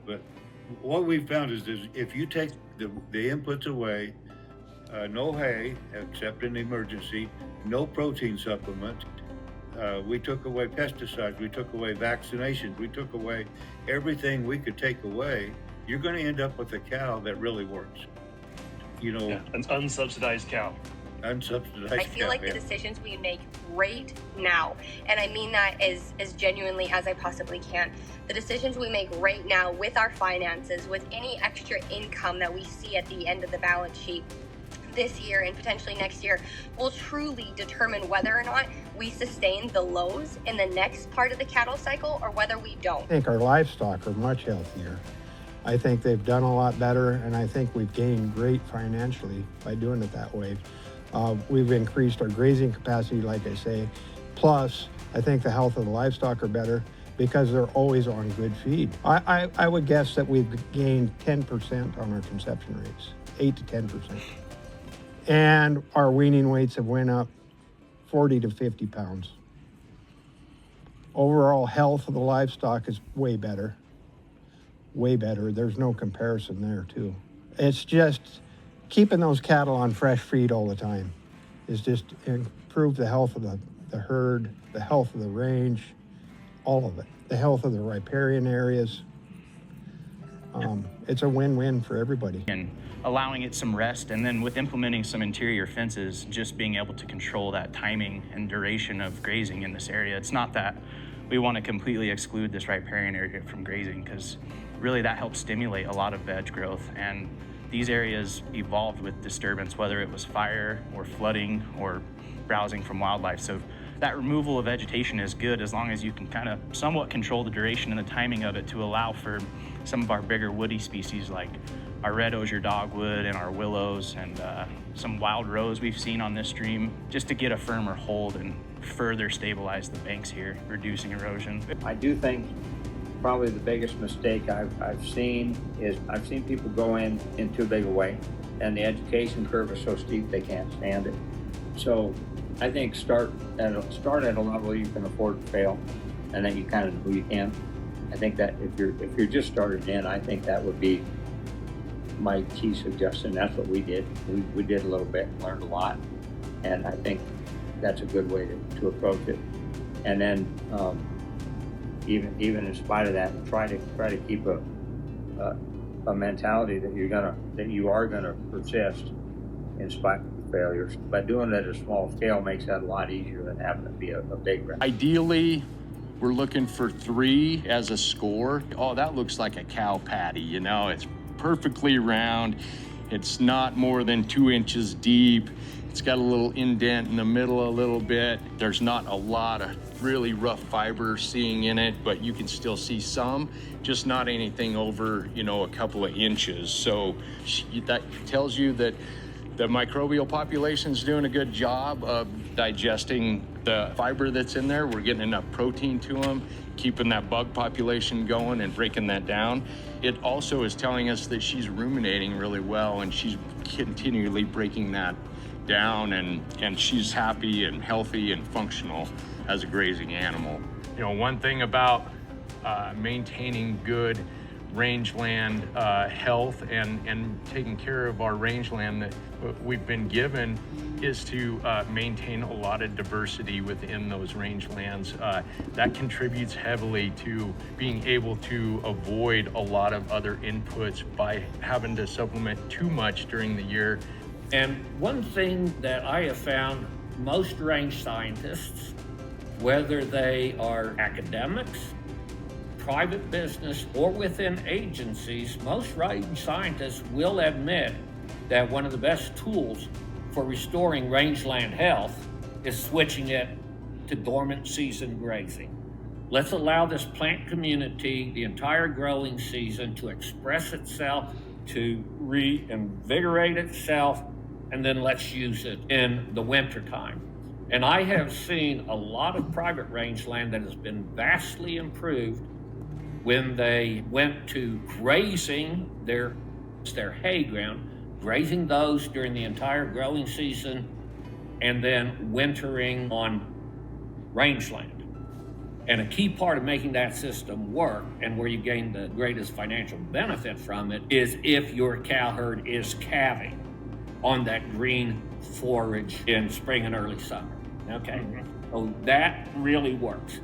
But what we've found is if you take the inputs away, no hay except in emergency, no protein supplement. We took away pesticides. We took away vaccinations. We took away everything we could take away. You're going to end up with a cow that really works. You know, an unsubsidized cow. Unsubsidized. I feel like the decisions we make right now, and I mean that as genuinely as I possibly can, the decisions we make right now with our finances, with any extra income that we see at the end of the balance sheet this year and potentially next year, will truly determine whether or not we sustain the lows in the next part of the cattle cycle or whether we don't. I think our livestock are much healthier. I think they've done a lot better, and I think we've gained great financially by doing it that way. We've increased our grazing capacity, like I say. Plus, I think the health of the livestock are better because they're always on good feed. I would guess that we've gained 10% on our conception rates, 8 to 10%. And our weaning weights have went up 40 to 50 pounds. Overall health of the livestock is way better. Way better. There's no comparison there, too. It's just keeping those cattle on fresh feed all the time is just improve the health of the herd, the health of the range, all of it. The health of the riparian areas. It's a win-win for everybody. And allowing it some rest, and then with implementing some interior fences, just being able to control that timing and duration of grazing in this area. It's not that we want to completely exclude this riparian area from grazing, because really that helps stimulate a lot of veg growth. And these areas evolved with disturbance, whether it was fire or flooding or browsing from wildlife. So that removal of vegetation is good as long as you can kind of somewhat control the duration and the timing of it to allow for some of our bigger woody species like our red osier dogwood and our willows and some wild rose we've seen on this stream, just to get a firmer hold and further stabilize the banks here, reducing erosion. I do think probably the biggest mistake I've seen is I've seen people go in too big a way, and the education curve is so steep they can't stand it. So I think start at a level you can afford to fail, and then you kind of know you can. I think that if you're just starting in, I think that would be my key suggestion. That's what we did. We did a little bit, learned a lot, and I think that's a good way to approach it. And then even in spite of that, try to keep a mentality that you are gonna persist in spite of failures. But doing it at a small scale makes that a lot easier than having to be a big risk. Ideally, we're looking for 3 as a score. Oh, that looks like a cow patty, you know, it's perfectly round. It's not more than 2 inches deep. It's got a little indent in the middle a little bit. There's not a lot of really rough fiber seeing in it, but you can still see some, just not anything over, you know, a couple of inches. So that tells you that the microbial population's doing a good job of digesting the fiber that's in there. We're getting enough protein to them, keeping that bug population going and breaking that down. It also is telling us that she's ruminating really well, and she's continually breaking that down, and she's happy and healthy and functional as a grazing animal. You know, one thing about maintaining good rangeland health and taking care of our rangeland that we've been given is to maintain a lot of diversity within those rangelands. That contributes heavily to being able to avoid a lot of other inputs by having to supplement too much during the year. And one thing that I have found, most range scientists, whether they are academics, private business, or within agencies, most range scientists will admit that one of the best tools for restoring rangeland health is switching it to dormant season grazing. Let's allow this plant community the entire growing season to express itself, to reinvigorate itself, and then let's use it in the wintertime. And I have seen a lot of private rangeland that has been vastly improved when they went to grazing their hay ground, grazing those during the entire growing season, and then wintering on rangeland. And a key part of making that system work, and where you gain the greatest financial benefit from it, is if your cow herd is calving on that green forage in spring and early summer. Okay, so that really works.